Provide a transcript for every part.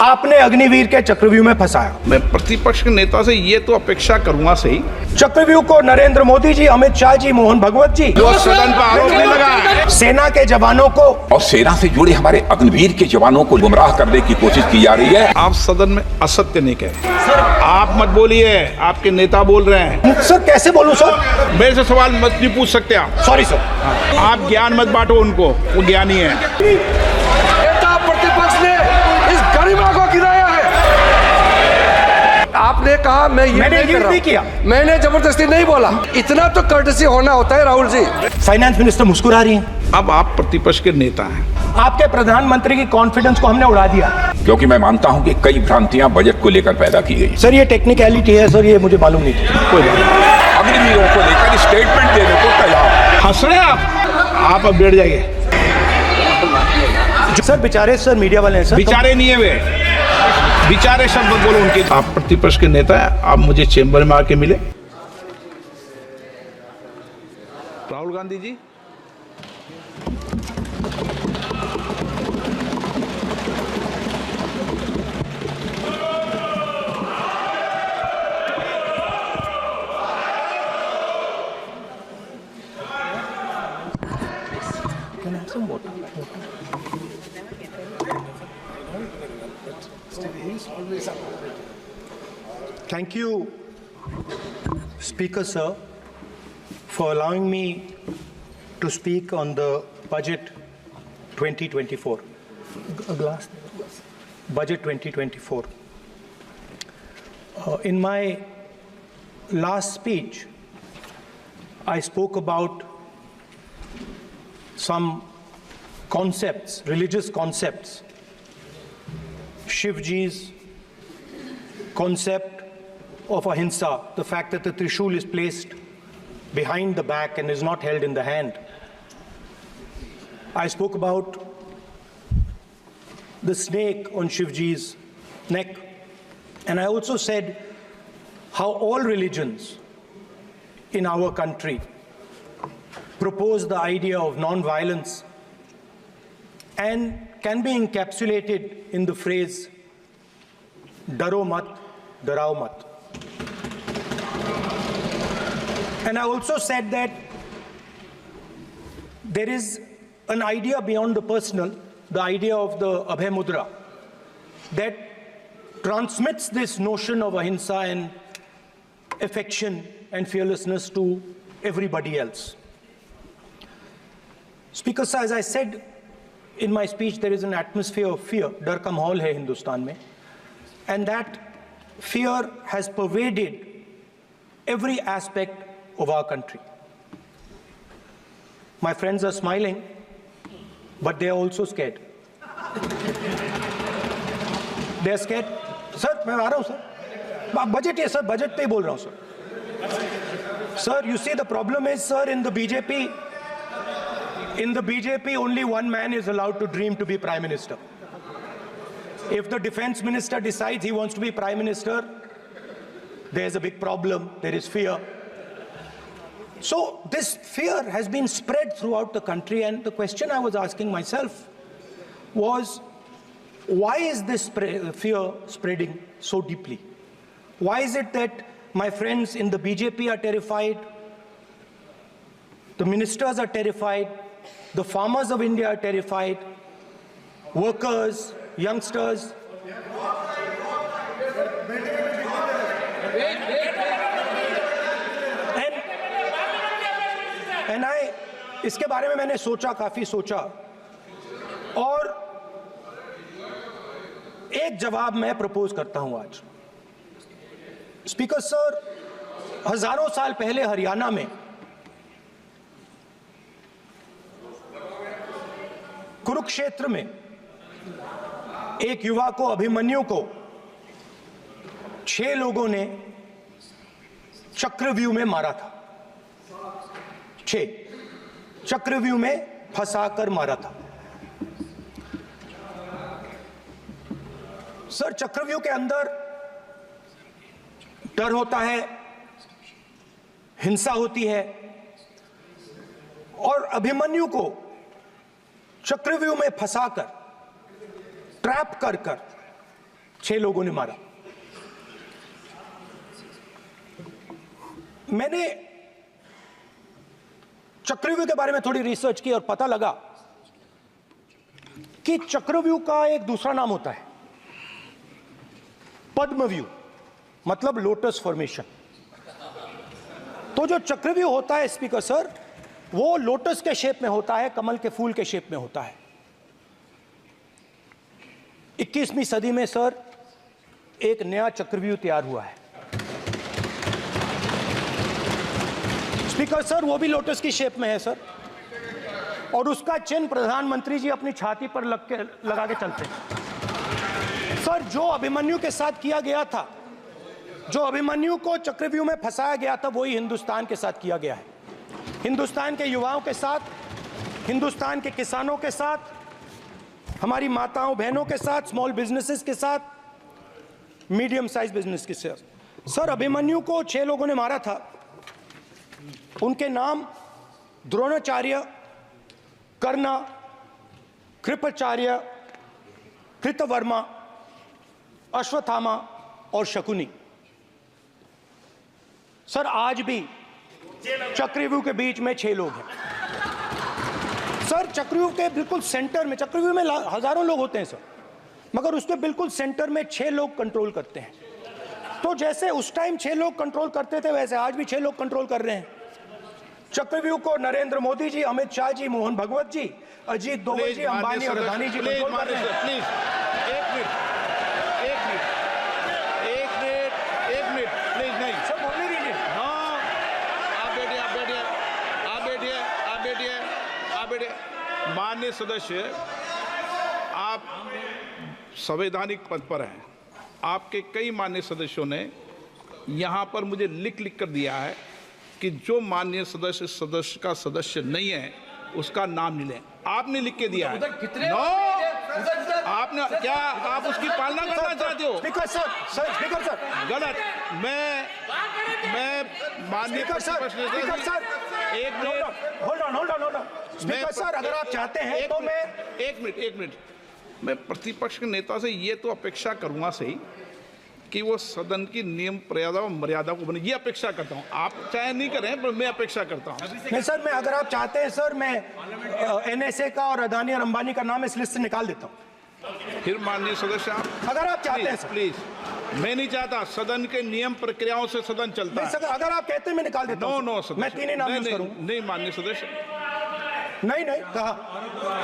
आपने अग्निवीर के चक्रव्यूह में फंसाया। मैं प्रतिपक्ष के नेता से ये तो अपेक्षा करूंगा सही। चक्रव्यूह को नरेंद्र मोदी जी, अमित शाह जी, मोहन भगवत जी, जो सदन पर आरोप नहीं लगा, सेना के जवानों को और सेना से जुड़े हमारे अग्निवीर के जवानों को गुमराह करने की कोशिश की जा रही है। आप सदन में असत्य नहीं कहे। आप मत बोलिए, आपके नेता बोल रहे हैं। सर कैसे बोलूं सर? मेरे से सवाल मत नहीं पूछ सकते आप। Sorry sir. आप ज्ञान मत बांटो उनको, वो ज्ञानी है। नेता प्रतिपक्ष ने इस गरिमा को गिराया है। आपने कहा मैंने नहीं किया, मैंने जबरदस्ती नहीं बोला। इतना तो कर्टसी होना होता है राहुल जी। फाइनेंस मिनिस्टर मुस्कुरा रही हैं। अब आप प्रतिपक्ष के नेता हैं। आपके प्रधानमंत्री की कॉन्फिडेंस को हमने उड़ा दिया, क्योंकि मैं मानता हूं कि कई भ्रांतियां बजट को लेकर पैदा की गई। सर ये टेक्निकलिटी है सर, ये मुझे मालूम नहीं थी। कोई बात नहीं। अग्निवीरों को लेकर स्टेटमेंट देने को तैयार। हंस रहे हैं आप अब बैठ जाइए। सर बेचारे सर मीडिया वाले हैं सर। बेचारे नहीं है वे, बेचारे शब्द बोलो उनके। आप प्रतिपक्ष के नेता हैं, आप मुझे चेंबर में आके मिले। राहुल गांधी जी, Thank you, Speaker sir, for allowing me to speak on the budget 2024. Budget 2024. In my last speech, I spoke about some concepts, religious concepts. Shivji's concept of ahimsa, the fact that the trishul is placed behind the back and is not held in the hand. I spoke about the snake on Shivji's neck, and I also said how all religions in our country propose the idea of non-violence and can be encapsulated in the phrase "Daro mat, darao mat." And I also said that there is an idea beyond the personal, the idea of the Abhay Mudra, that transmits this notion of ahimsa and affection and fearlessness to everybody else. Speaker sir, as I said in my speech, there is an atmosphere of fear. Dar ka mahol hai Hindustan mein. And that fear has pervaded every aspect of our country. My friends are smiling, but they are also scared. They are scared. Sir, मैं आ रहा हूँ sir. Budget है sir, budget पे ही बोल रहा हूँ sir. Sir, you see the problem is, sir, in the BJP, only one man is allowed to dream to be Prime Minister. If the defense minister decides he wants to be Prime Minister, there's a big problem, there is fear. So this fear has been spread throughout the country, and the question I was asking myself was, why is this fear spreading so deeply? Why is it that my friends in the BJP are terrified, the ministers are terrified, the farmers of India are terrified, workers, youngsters? And इसके बारे में मैंने सोचा, काफी सोचा, और एक जवाब मैं प्रपोज करता हूं आज। स्पीकर सर, हजारों साल पहले हरियाणा में कुरुक्षेत्र में एक युवा को, अभिमन्यु को, 6 लोगों ने चक्रव्यूह में मारा था। 6 चक्रव्यूह में फंसाकर मारा था। सर, चक्रव्यूह के अंदर डर होता है, हिंसा होती है, और अभिमन्यु को चक्रव्यूह में फंसाकर, ट्रैप कर 6 लोगों ने मारा। मैंने चक्रव्यूह के बारे में थोड़ी रिसर्च की और पता लगा कि चक्रव्यूह का एक दूसरा नाम होता है पद्मव्यूह, मतलब लोटस फॉर्मेशन। तो जो चक्रव्यूह होता है स्पीकर सर, वो लोटस के शेप में होता है, कमल के फूल के शेप में होता है। 21वीं सदी में सर एक नया चक्रव्यूह तैयार हुआ है स्पीकर सर, वो भी लोटस की शेप में है सर, और उसका चिन्ह प्रधानमंत्री जी अपनी छाती पर लगा के चलते हैं सर। जो अभिमन्यु के साथ किया गया था, जो अभिमन्यु को चक्रव्यूह में फंसाया गया था, वही हिंदुस्तान के साथ किया गया है। हिंदुस्तान के युवाओं के साथ, हिंदुस्तान के किसानों के साथ, हमारी माताओं बहनों के साथ, स्मॉल बिजनेसेस के साथ, मीडियम साइज बिजनेस के साथ। सर अभिमन्यु को 6 लोगों ने मारा था। उनके नाम द्रोणाचार्य, कर्ण, कृपाचार्य, कृतवर्मा, अश्वत्थामा और शकुनी। सर आज भी चक्रव्यूह के बीच में 6 लोग हैं सर। चक्रव्यूह के बिल्कुल सेंटर में, चक्रव्यूह में हजारों लोग होते हैं सर, मगर उसके बिल्कुल सेंटर में 6 लोग कंट्रोल करते हैं। तो जैसे उस टाइम 6 लोग कंट्रोल करते थे, वैसे आज भी 6 लोग कंट्रोल कर रहे हैं चक्रव्यूह को। नरेंद्र मोदी जी, अमित शाह जी, मोहन भगवत जी, अजीत दोवल जी, अंबानी और अदानी जी कंट्रोल कर रहे हैं। प्लीज एक मिनट प्लीज। नहीं सर बोलने दीजिए। हाँ, आप बैठिए। माननीय सदस्य, आप संवैधानिक पद पर हैं। आपके कई माननीय सदस्यों ने यहाँ पर मुझे लिख कर दिया है कि जो माननीय सदस्य का सदस्य नहीं है उसका नाम नहीं लें। आपने लिख के दिया है। नो, आपने क्या, आप उसकी पालना करना चाहते हो? स्पीकर सर गलत। मैं माननीय एक minute, hold on speaker sir, अगर आप चाहते हैं तो मैं एक मिनट मैं प्रतिपक्ष के नेता से ये तो अपेक्षा करूंगा सही कि वो सदन की नियम मर्यादा को बने, ये अपेक्षा करता हूं। आप चाहे नहीं करें, पर मैं अपेक्षा करता हूं। नहीं सर, मैं, अगर आप चाहते हैं सर, मैं NSA का और अदानी और अंबानी का नाम इस लिस्ट से निकाल देता हूं। फिर माननीय सदस्य, आप अगर आप चाहते हैं सर। प्लीज, मैं नहीं चाहता। सदन के नियम प्रक्रियाओं से सदन चलता है। अगर आप कहते हैं मैं निकाल देता हूं। नो सदस्य, मैं 3 ही नाम यूज करूंगा। नहीं माननीय सदस्य, नहीं कहा।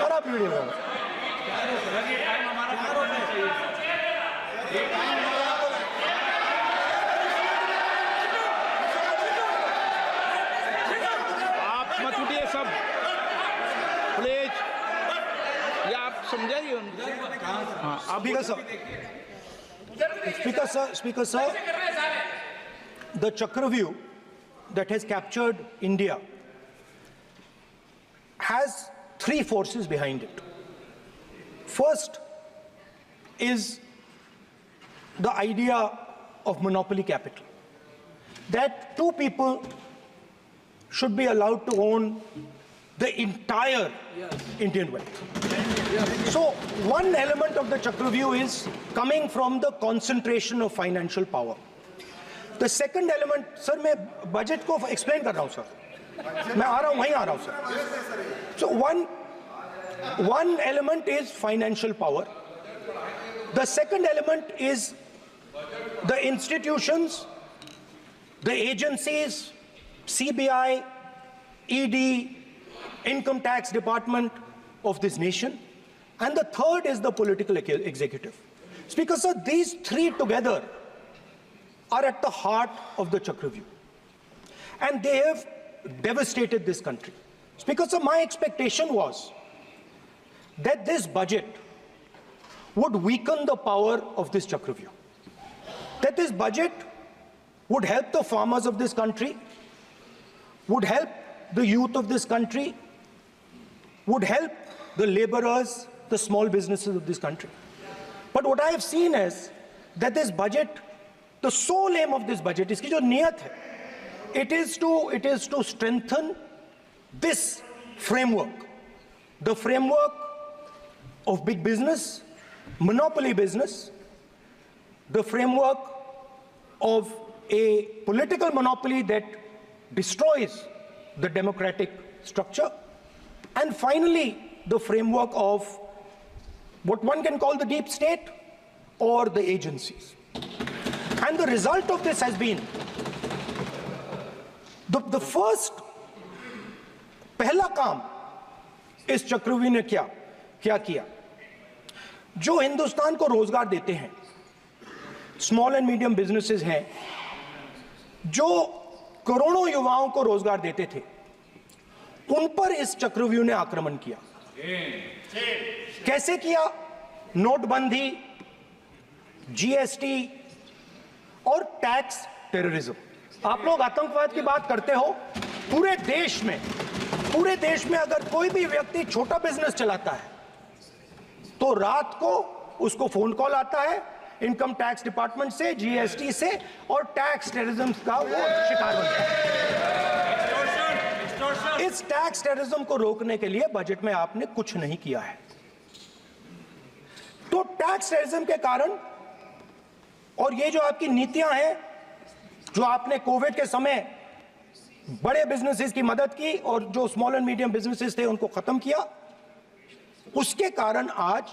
और आप वीडियो सब प्लीज, या आप समझाइए उनको। हाँ, Speaker sir, the Chakravyu that has captured India has 3 forces behind it. First is the idea of monopoly capital, that 2 people should be allowed to own the entire Indian wealth. So one element of the Chakravyu is coming from the concentration of financial power. The second element, sir, मैं budget को explain कर रहा हूँ sir, मैं आ रहा हूँ, वहीं आ रहा हूँ sir. So one element is financial power. The second element is the institutions, the agencies, CBI, ED, Income Tax Department of this nation, and the third is the political executive. Speaker sir, these 3 together are at the heart of the Chakravyu, and they have devastated this country. Speaker sir, my expectation was that this budget would weaken the power of this Chakravyu, that this budget would help the farmers of this country, would help the youth of this country, would help the laborers, the small businesses of this country. But what I have seen is that this budget, the sole aim of this budget, iski jo niyat hai, it is to strengthen this framework, the framework of big business, monopoly business, the framework of a political monopoly that destroys the democratic structure, and finally, the framework of what one can call the deep state or the agencies. And the result of this has been the first पहला काम इस चक्रव्यूह ने क्या किया, जो हिंदुस्तान को रोजगार देते हैं, स्मॉल एंड मीडियम बिजनेसेस हैं, जो करोड़ों युवाओं को रोजगार देते थे, उन पर इस चक्रव्यूह ने आक्रमण किया। कैसे किया? नोटबंदी, जीएसटी और टैक्स टेररिज्म। आप लोग आतंकवाद की बात करते हो, पूरे देश में अगर कोई भी व्यक्ति छोटा बिजनेस चलाता है तो रात को उसको फोन कॉल आता है इनकम टैक्स डिपार्टमेंट से, जीएसटी से, और टैक्स टेररिज्म का वो शिकार बनता है। इस टैक्स टेररिज्म को रोकने के लिए बजट में आपने कुछ नहीं किया है। तो टैक्स टेररिज्म के कारण और ये जो आपकी नीतियां हैं, जो आपने कोविड के समय बड़े बिजनेसेस की मदद की और जो स्मॉल एंड मीडियम बिजनेसेस थे उनको खत्म किया, उसके कारण आज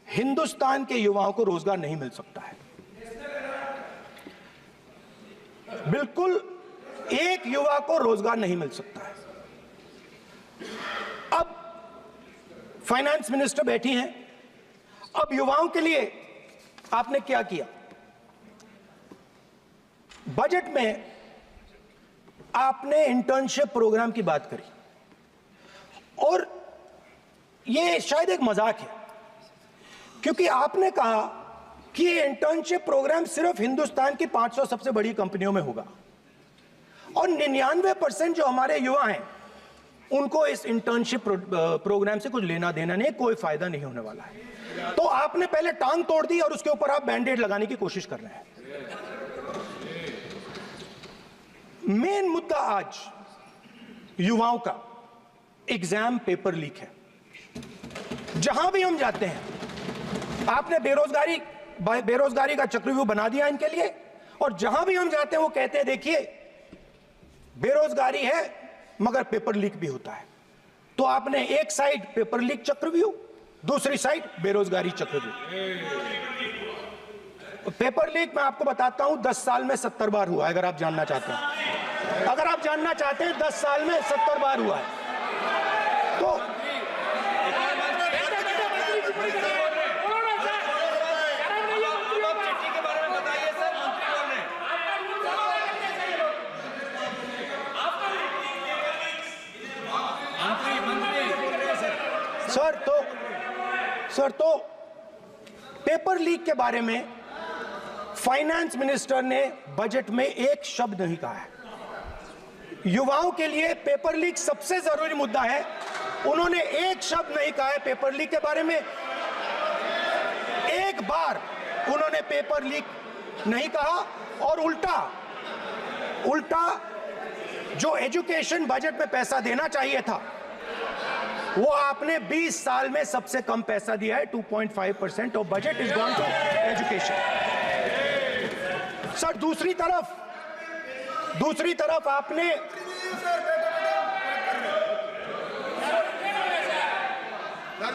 हिंदुस्तान के युवाओं को रोजगार नहीं मिल सकता है। बिल्कुल एक युवा को रोजगार नहीं मिल सकता है। अब फाइनेंस मिनिस्टर बैठी हैं, अब युवाओं के लिए आपने क्या किया? बजट में आपने इंटर्नशिप प्रोग्राम की बात करी और यह शायद एक मजाक है, क्योंकि आपने कहा कि ये इंटर्नशिप प्रोग्राम सिर्फ हिंदुस्तान की 500 सबसे बड़ी कंपनियों में होगा और 99% जो हमारे युवा हैं उनको इस इंटर्नशिप प्रोग्राम से कुछ लेना देना नहीं, कोई फायदा नहीं होने वाला है। तो आपने पहले टांग तोड़ दी और उसके ऊपर आप बैंडेड लगाने की कोशिश कर रहे हैं। मेन मुद्दा आज युवाओं का एग्जाम पेपर लीक है। जहां भी हम जाते हैं, आपने बेरोजगारी का चक्रव्यूह बना दिया इनके लिए, और जहां भी हम जाते हैं वो कहते हैं देखिए बेरोजगारी है मगर पेपर लीक भी होता है। तो आपने एक साइड पेपर लीक चक्रव्यूह, दूसरी साइड बेरोजगारी चक्रव्यूह। पेपर लीक मैं आपको बताता हूं 10 साल में 70 बार हुआ है। अगर आप जानना चाहते हैं, 10 साल में 70 बार हुआ है। तो सर तो पेपर लीक के बारे में फाइनेंस मिनिस्टर ने बजट में एक शब्द नहीं कहा है। युवाओं के लिए पेपर लीक सबसे जरूरी मुद्दा है, उन्होंने एक शब्द नहीं कहा है पेपर लीक के बारे में। एक बार उन्होंने पेपर लीक नहीं कहा और उल्टा जो एजुकेशन बजट में पैसा देना चाहिए था वो आपने 20 साल में सबसे कम पैसा दिया है। 2.5% of budget is gone to education. Sir दूसरी तरफ आपने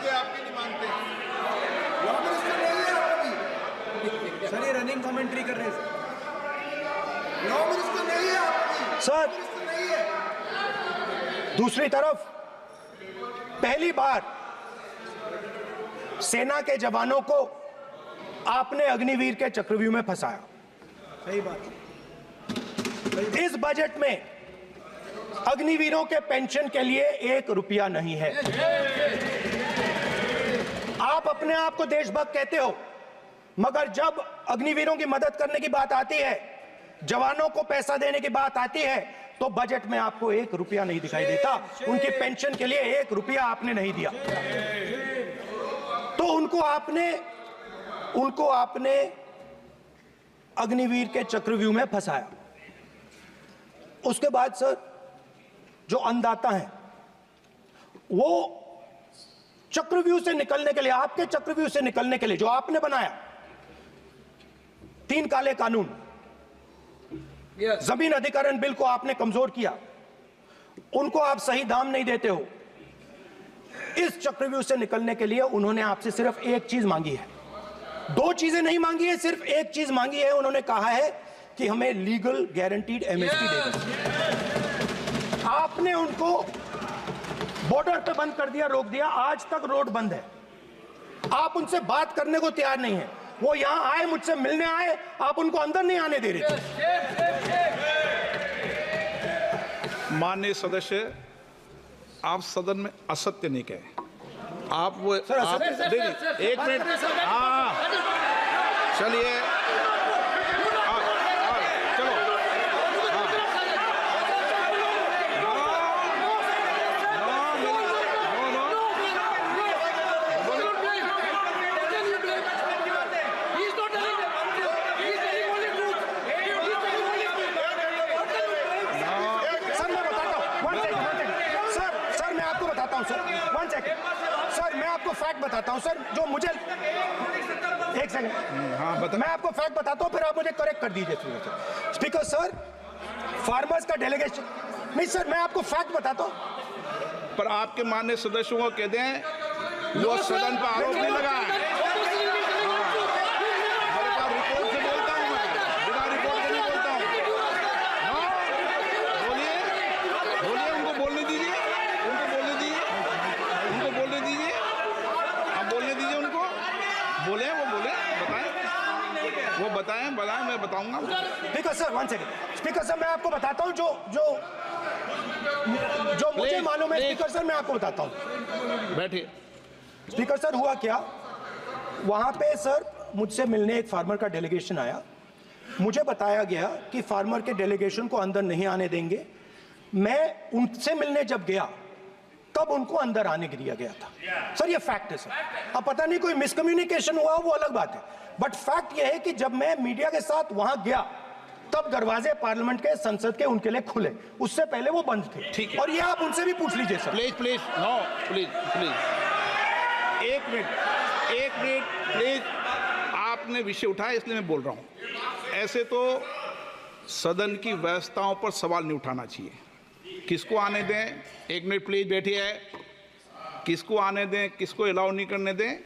आपकी नहीं मानते सर, ये रनिंग कमेंट्री कर रहे हैं सर। दूसरी तरफ पहली बार सेना के जवानों को आपने अग्निवीर के चक्रव्यूह में फंसाया। सही बात। इस बजट में अग्निवीरों के पेंशन के लिए 1 रुपया नहीं है। आप अपने आप को देशभक्त कहते हो, मगर जब अग्निवीरों की मदद करने की बात आती है, जवानों को पैसा देने की बात आती है, तो बजट में आपको 1 रुपया नहीं दिखाई देता। उनकी पेंशन के लिए 1 रुपया आपने नहीं दिया। तो उनको आपने अग्निवीर के चक्रव्यूह में फंसाया। उसके बाद सर जो अन्नदाता हैं वो चक्रव्यूह से निकलने के लिए, आपके चक्रव्यूह से निकलने के लिए जो आपने बनाया, 3 काले कानून, जमीन अधिग्रहण बिल को आपने कमजोर किया, उनको आप सही दाम नहीं देते हो। इस चक्रव्यूह से निकलने के लिए उन्होंने आपसे सिर्फ एक चीज मांगी है, 2 चीजें नहीं मांगी है, सिर्फ एक चीज मांगी है। उन्होंने कहा है कि हमें लीगल गारंटीड एमएसपी दे दो। आपने उनको बॉर्डर पे बंद कर दिया, रोक दिया, आज तक रोड बंद है। आप उनसे बात करने को तैयार नहीं है। वो यहां आए, मुझसे मिलने आए, आप उनको अंदर नहीं आने दे रहे थे। माननीय सदस्य, आप सदन में असत्य नहीं कहे। आप वो आप देखिए, 1 मिनट, हाँ चलिए, चलो, सर मैं आपको फैक्ट बताता हूं सर, जो मुझे, एक सेकंड, हाँ बता, मैं आपको फैक्ट बताता हूं, फिर आप मुझे करेक्ट कर दीजिए। स्पीकर सर, फार्मर्स का डेलीगेशन, नहीं सर मैं आपको फैक्ट बताता हूं। पर आपके माननीय सदस्यों को कह दें वो सदन पर आरोप नहीं लगाए। रिपोर्ट से बोलता हूं मैं, बिना रिपोर्ट के नहीं बोलता हूं। बोलिए, बोलिए, उनको बोलने दीजिए, उनको बोलने दीजिए, उनको बोलने दीजिए, आप बोलने दीजिए उनको, बोले, वो बोले, बताएं, वो बताएं, मैं बताऊंगा। Speaker sir 1 second, speaker sir मैं आपको बताता हूं जो मुझे मालूम है। स्पीकर सर मैं आपको बताता हूं, बैठिए। स्पीकर सर हुआ क्या, वहां पे सर मुझसे मिलने एक फार्मर का डेलीगेशन आया, मुझे बताया गया कि फार्मर के डेलीगेशन को अंदर नहीं आने देंगे। मैं उनसे मिलने जब गया तब उनको अंदर आने के दिया गया था। सर ये फैक्ट है सर, अब पता नहीं कोई मिसकम्युनिकेशन हुआ वो अलग बात है, बट फैक्ट ये है कि जब मैं मीडिया के साथ वहां गया तब दरवाजे पार्लियामेंट के, संसद के उनके लिए खुले, उससे पहले वो बंद थे। ठीक है, और ये आप उनसे भी पूछ लीजिए sir. Please please, no please please, 1 minute please, आपने विषय उठाया इसलिए मैं बोल रहा हूं। ऐसे तो सदन की व्यवस्थाओं पर सवाल नहीं उठाना चाहिए। किसको आने दें, 1 मिनट प्लीज बैठिए, किसको आने दें, किसको अलाउ नहीं करने दें,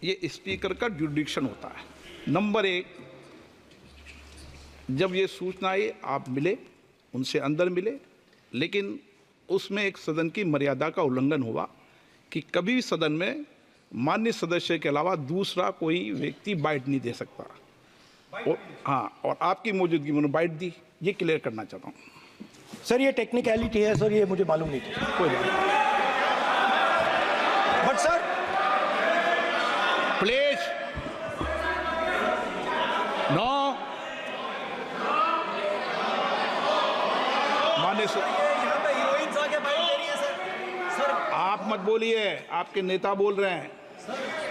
ये स्पीकर का जुरिडिक्शन होता है। नंबर 1, जब ये सूचना आई आप मिले, उनसे अंदर मिले, लेकिन उसमें एक सदन की मर्यादा का उल्लंघन हुआ कि कभी भी सदन में माननीय सदस्य के अलावा दूसरा कोई व्यक्ति बाइट नहीं दे सकता। और हाँ, और आपकी मौजूदगी में बाइट दी, ये क्लियर करना चाहता हूँ। सर ये टेक्निकलिटी है सर, ये मुझे मालूम नहीं था, कोई नहीं। बट सर प्लीज, नो, माननीय हीरोइंस आके बाइट दे रही है सर। आप मत बोलिए, आपके नेता बोल रहे हैं।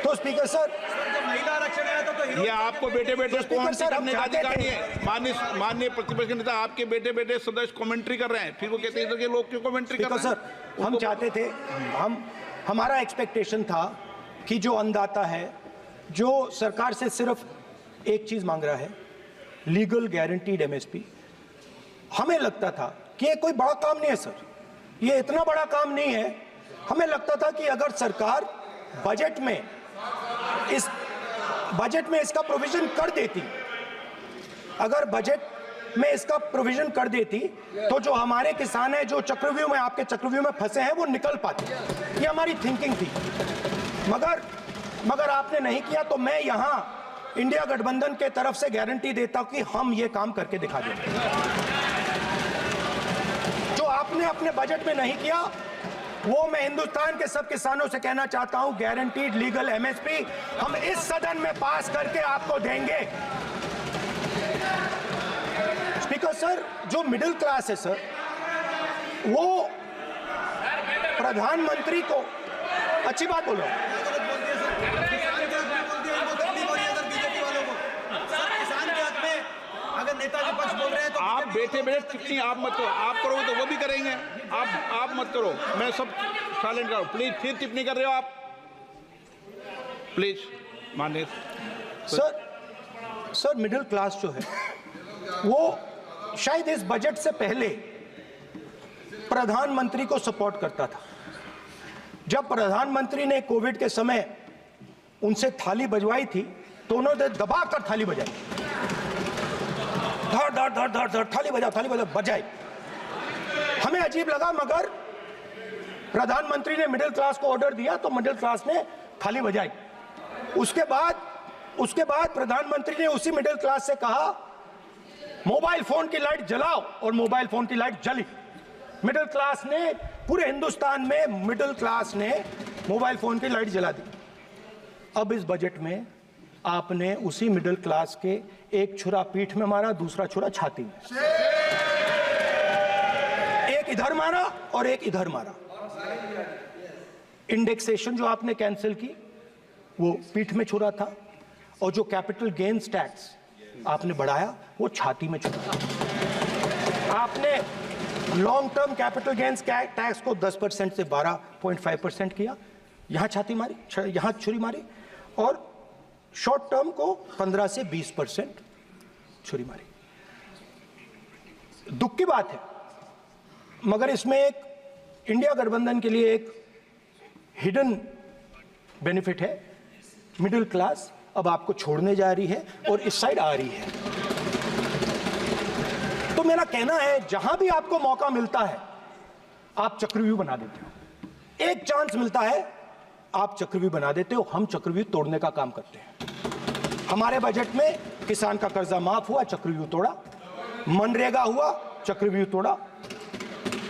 तो स्पीकर सर, जब महिला आरक्षण आया था तो ये आपको बेटे बेटे कमेंट्री सर, हम करने का चाहते अधिकार थे। नहीं है। माननीय प्रतिपक्ष के नेता आपके बेटे बेटे सदस्य कमेंट्री कर रहे हैं, फिर वो कहते हैं कि लोग क्यों कमेंट्री कर रहे हैं। सर हम चाहते थे, हमारा एक्सपेक्टेशन था कि जो अन्नदाता है, जो सरकार से सिर्फ एक चीज मांग रहा है, लीगल गारंटीड एमएसपी, हमें लगता था कि ये कोई बड़ा काम नहीं है सर, ये इतना बड़ा काम नहीं है। हमें लगता था कि अगर सरकार बजट में इसका प्रोविजन कर देती, अगर बजट में इसका प्रोविजन कर देती, तो जो हमारे किसान हैं जो चक्रव्यूह में, आपके चक्रव्यूह में फंसे हैं, वो निकल पाते। ये हमारी थिंकिंग थी, मगर आपने नहीं किया। तो मैं यहां इंडिया गठबंधन के तरफ से गारंटी देता हूं कि हम ये काम करके दिखा देंगे। जो आपने अपने बजट में नहीं किया, वो मैं हिंदुस्तान के सब किसानों से कहना चाहता हूं, गारंटीड लीगल एमएसपी हम इस सदन में पास करके आपको देंगे। स्पीकर सर, जो मिडिल क्लास है सर, वो प्रधानमंत्री को, अच्छी बात बोलो, अगर नेताजी पक्ष बोल रहे हैं तो आप बैठे बैठे टिप्पणी आप मत करो, आप करोगे तो वो भी करेंगे। आप मत करो, मैं सब साइलेंट करो प्लीज। फिर टिप्पणी कर रहे हो आप, प्लीज। माननीय सर, सर मिडिल क्लास जो है वो शायद इस बजट से पहले प्रधानमंत्री को सपोर्ट करता था। जब प्रधानमंत्री ने कोविड के समय उनसे थाली बजवाई थी तो उन्होंने दबाकर थाली बजाई, धड़ धड़ धड़ धड़ धड़ थाली बजा बजाई। हमें अजीब लगा, मगर प्रधानमंत्री ने मिडिल क्लास को ऑर्डर दिया तो मिडिल क्लास ने थाली बजाई। उसके बाद प्रधानमंत्री ने उसी मिडिल क्लास से कहा मोबाइल फोन की लाइट जलाओ, और मोबाइल फोन की लाइट जली। मिडिल क्लास ने, पूरे हिंदुस्तान में मिडिल क्लास ने मोबाइल फोन की लाइट जला दी। अब इस बजट में आपने उसी मिडिल क्लास के एक छुरा पीठ में मारा, दूसरा छुरा छाती में, एक इधर मारा और एक इधर मारा। इंडेक्सेशन जो आपने कैंसिल की वो पीठ में छुरा था, और जो कैपिटल गेन्स टैक्स आपने बढ़ाया वो छाती में छुरा। आपने long term capital gains tax को 10% से 12.5% किया, यहां छाती मारी, यहां छुरी मारी, और शॉर्ट टर्म को 15 से 20% छुरी मारी। दुख की बात है, मगर इसमें एक इंडिया गठबंधन के लिए एक हिडन बेनिफिट है। मिडिल क्लास अब आपको छोड़ने जा रही है और इस साइड आ रही है। तो मेरा कहना है, जहां भी आपको मौका मिलता है आप चक्रव्यूह बना देते हो। एक चांस मिलता है आप चक्रव्यूह बना देते हो, हम चक्रव्यूह तोड़ने का काम करते हैं। हमारे बजट में किसान का कर्जा माफ हुआ, चक्रव्यूह तोड़ा, मनरेगा हुआ, चक्रव्यूह तोड़ा।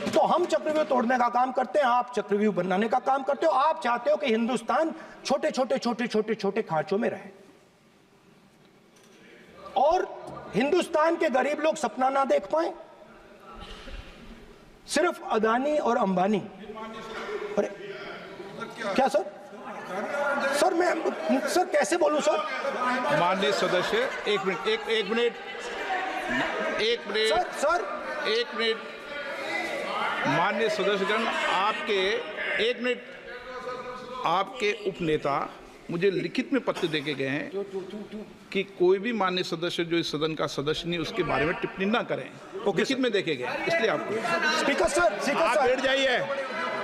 तो हम चक्रव्यूह तोड़ने का काम करते हैं, आप चक्रव्यूह बनाने का काम करते हो। आप चाहते हो कि हिंदुस्तान छोटे छोटे छोटे छोटे छोटे खांचों में रहे, और हिंदुस्तान के गरीब लोग सपना ना देख पाए। सिर्फ अदानी और अंबानी। अरे क्या सर? सर कैसे बोलूं सर? माननीय सदस्य, एक मिनट माननीय सदस्यगण, आपके उपनेता मुझे लिखित में पत्र देके गए हैं कि कोई भी माननीय सदस्य जो इस सदन का सदस्य नहीं उसके बारे में टिप्पणी ना करें। लिखित में देखे गए, इसलिए आपको। स्पीकर सर, आप बैठ जाइए।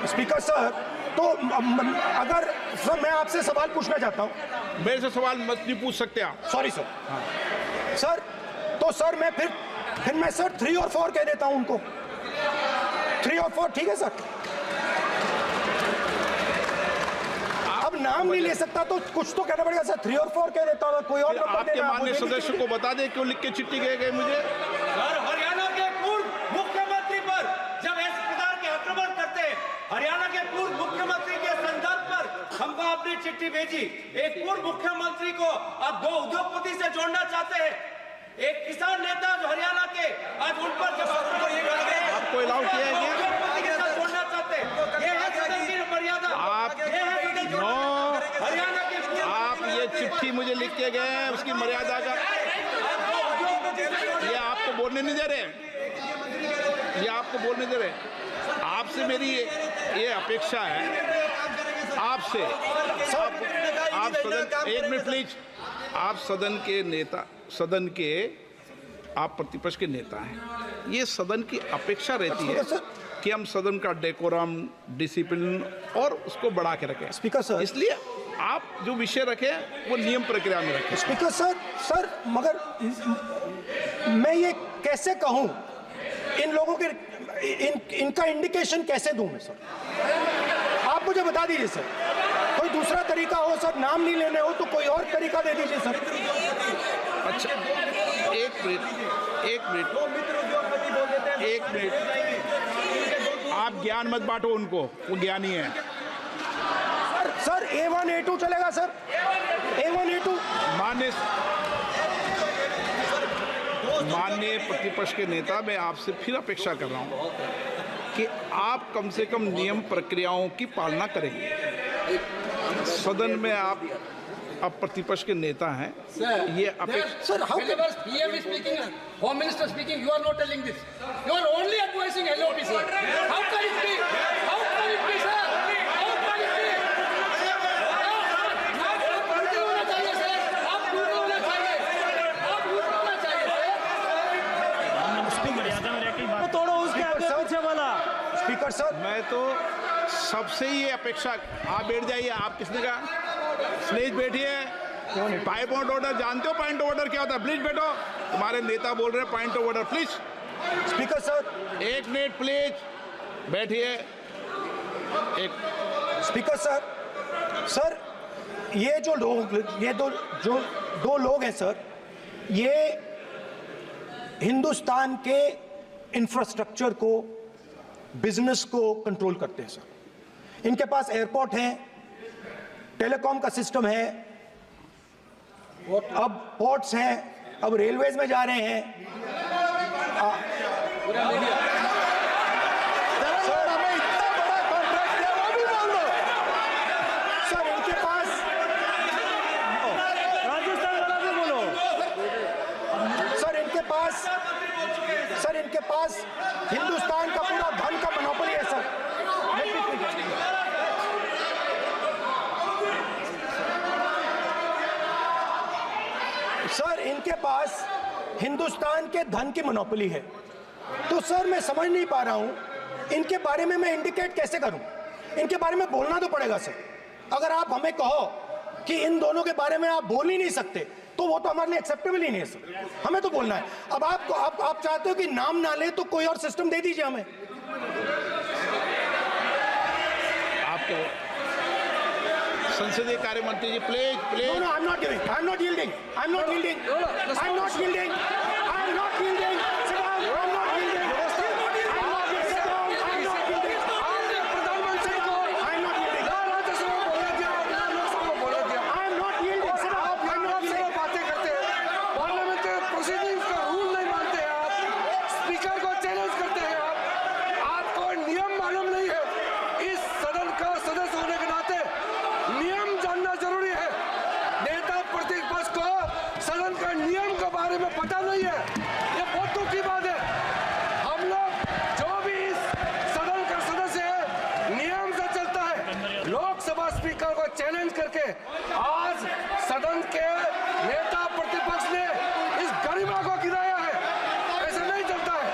स्पीकर सर, तो अगर सर मैं आपसे सवाल पूछना चाहता हूं। मेरे से सवाल मत नहीं पूछ सकते आप। Sorry sir. सर तो सर मैं फिर मैं सर 3 और 4 कह देता हूं उनको। 3 और 4 ठीक है सर? अब नाम नहीं ले सकता तो कुछ तो कहना पड़ेगा सर। 3 और 4 कह देता हूं, कोई और नंबर आपके देना। माननीय सदस्य को बता दें क्यों लिख के चिट्ठी गए मुझे। सर, हरियाणा के पूर्व मुख्यमंत्री पर जब इस प्रकार के आक्रमण करते हैं, हरियाणा के पूर्व मुख्यमंत्री के संदर्भ पर हमको आपने चिट्ठी भेजी। एक पूर्व मुख्यमंत्री को आप 2 उद्योगपति से जोड़ना चाहते हैं, एक किसान नेता जो हरियाणा के, आज उन पर जब आपको अलाउ किया है क्या? उद्योगपति के साथ जोड़ना चाहते हैं, ये है सदन की मर्यादा। हरियाणा के आप ये चिट्ठी मुझे लिख के गए हैं, उसकी मर्यादा का ये आपको बोलने नहीं दे रहे, ये आपको बोलने दे रहे। आपसे मेरी ये अपेक्षा है, आपसे आप सदन, एक मिनट प्लीज, आप सदन के नेता, सदन के आप प्रतिपक्ष के नेता हैं। ये सदन की अपेक्षा रहती है कि हम सदन का डेकोरम, डिसिप्लिन और उसको बढ़ा के रखें। स्पीकर सर, इसलिए आप जो विषय रखें वो नियम प्रक्रिया में रखें। स्पीकर सर मगर मैं ये कैसे कहूं, इन लोगों के इनका इंडिकेशन कैसे दूं मैं सर? आप मुझे बता दीजिए सर, कोई दूसरा तरीका हो सर, नाम नहीं लेने हो तो कोई और तरीका दे दीजिए सर। अच्छा, एक मिनट, आप ज्ञान मत बांटो उनको, वो ज्ञानी है। सर A1 A2 चलेगा सर, A1 A2। माननीय प्रतिपक्ष के नेता, मैं आपसे फिर अपेक्षा कर रहा हूं कि आप कम से कम नियम प्रक्रियाओं की पालना करेंगे। सदन में आप प्रतिपक्ष के नेता हैं, ये अपेक्षा। Sir how PM is speaking, Home Minister speaking, you are not telling this. You are only advising LOP, sir. How can it be? How can it be, sir? How can it be? आप पूर्ण होना चाहिए, sir. आप पूर्ण होना चाहिए. आप speaker sir, मैं तो सबसे ये अपेक्षा, आप बैठ जाइए। आप किसने कहा? प्लीज बैठिए। पॉइंट ऑफ ऑर्डर जानते हो? पॉइंट ऑफ ऑर्डर क्या होता है? प्लीज बैठो। तुम्हारे नेता बोल रहे हैं point of order, please. Speaker sir, एक मिनट प्लीज, बैठिए। एक स्पीकर सर, सर ये जो लोग, ये दो लोग हैं सर, ये हिंदुस्तान के इंफ्रास्ट्रक्चर को, बिजनेस को कंट्रोल करते हैं सर। इनके पास एयरपोर्ट है, टेलीकॉम का सिस्टम है, अब पोर्ट्स हैं, अब रेलवेज में जा रहे हैं। सर हमें इतना बड़ा कॉन्ट्रैक्ट दिया, वो भी बोल दो। सर इनके पास, राजस्थान वाला भी बोलो। सर इनके पास हिंदुस्तान का पूरा धन का मोनोपोली है सर। सर इनके पास हिंदुस्तान के धन की मोनोपोली है। तो सर मैं समझ नहीं पा रहा हूं इनके बारे में मैं इंडिकेट कैसे करूं। इनके बारे में बोलना तो पड़ेगा सर। अगर आप हमें कहो कि इन दोनों के बारे में आप बोल ही नहीं सकते तो वो तो हमारे लिए एक्सेप्टेबल ही नहीं है सर। हमें तो बोलना है। अब आप चाहते हो कि नाम ना ले तो कोई और सिस्टम दे दीजिए हमें। आपके संसदीय कार्य मंत्री ji, please please. No, I'm not giving. I'm not yielding. I'm not yielding. I'm not yielding. I'm not yielding. Sit down. I'm not yielding. I'm not yielding. Sit down. I'm not yielding. आपने प्रधानमंत्री को I'm not yielding. Rajya Sabha में बोला दिया, आपने लोकसभा में बोला दिया। I'm not yielding. Sit down. आप I'm not आपसे yielding. बातें करते हैं, पार्लियामेंट्री प्रोसीडिंग्स का रूल नहीं मानते हैं आप, स्पीकर को चैलेंज करते हैं आप, आपको नियम मालूम नहीं है। इस सदन का सदस्य होने के नाते नियम जानना जरूरी है। नेता प्रतिपक्ष को सदन का नियम के बारे में पता नहीं है, ये बहुत दुख की बात है। हम लोग जो भी इस सदन का सदस्य है नियम से चलता है। लोकसभा स्पीकर को चैलेंज करके आज सदन के नेता प्रतिपक्ष ने इस गरिमा को गिराया है। ऐसा नहीं चलता है।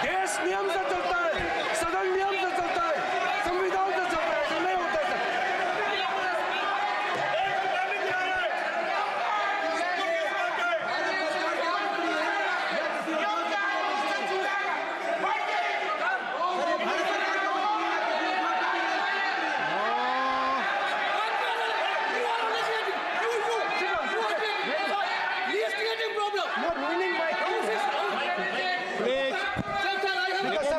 देश नियम से चलता है, सदन नियम से चलता है, संविधान से चलता है। ऐसा नहीं होता है। You're ruining my case. Please देखो,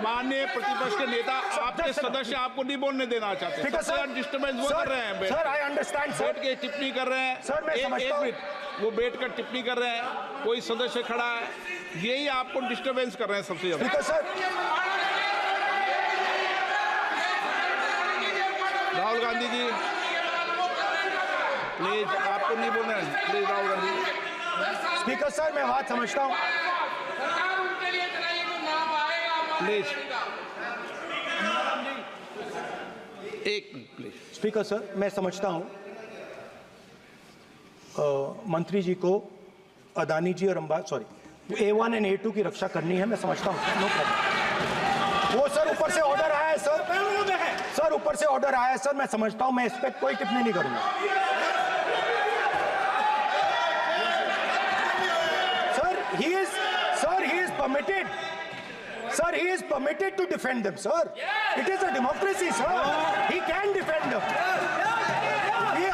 माननीय प्रतिपक्ष के नेता, आपके सदस्य आपको नहीं बोलने देना चाहते। Speaker, सबसे sir. डिस्टर्बेंस वो कर रहे हैं। बैठ Sir, I understand, sir. बैठ के टिप्पणी कर रहे हैं। Sir, मैं एक समझता हूं। मिनट, वो बैठ कर टिप्पणी कर रहे हैं, कोई सदस्य खड़ा है, यही आपको डिस्टर्बेंस कर रहे हैं सबसे ज्यादा। Speaker, sir. Rahul Gandhi ji please, आपको नहीं बोलना है। Please Rahul Gandhi speaker sir, मैं बात समझता हूँ। प्लीज, एक मिनट प्लीज। स्पीकर सर, मैं समझता हूँ मंत्री जी को अदानी जी और A1 and A2 की रक्षा करनी है। मैं समझता हूँ, नो प्रॉब्लम। वो सर ऊपर से ऑर्डर आया है सर। सर ऊपर से ऑर्डर आया है सर, मैं समझता हूँ। मैं इस पर कोई टिप्पणी नहीं करूंगा। Sir, he is permitted. Sir, he is permitted to defend them, sir. It is a democracy, sir. He can defend them.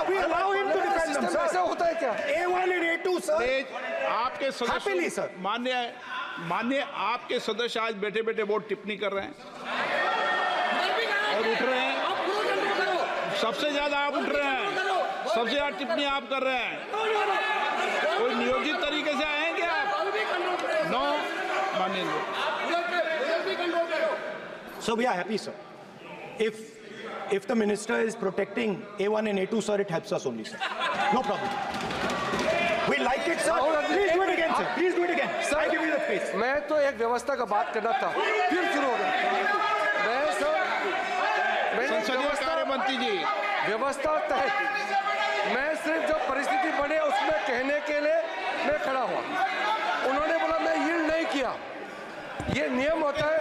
We allow him to defend them, ऐसा sir. होता है क्या? A1 and A2, sir. Please, आपके Happily, सदस्य, sir. मान्य आपके सदस्य आज बैठे बैठे बहुत टिप्पणी कर रहे हैं और उठ रहे हैं। सबसे ज्यादा आप उठ रहे हैं, सबसे ज्यादा टिप्पणी आप कर रहे हैं। कोई नियोजित तरीके से आए हैं क्या आप? नो, मानिए। So we are happy, sir. If the minister is protecting A1 and A2, sir, it helps us only, sir. No problem. We like it, sir. Please do it again, sir. Please do it again. I give you the space. मैं तो एक व्यवस्था का बात करना था, फिर शुरू हो गया। संसदीय कार्य मंत्री जी, व्यवस्था तय, मैं सिर्फ जो परिस्थिति बने उसमें कहने के लिए मैं खड़ा हुआ। उन्होंने बोला मैं यील्ड नहीं किया। ये नियम होता है।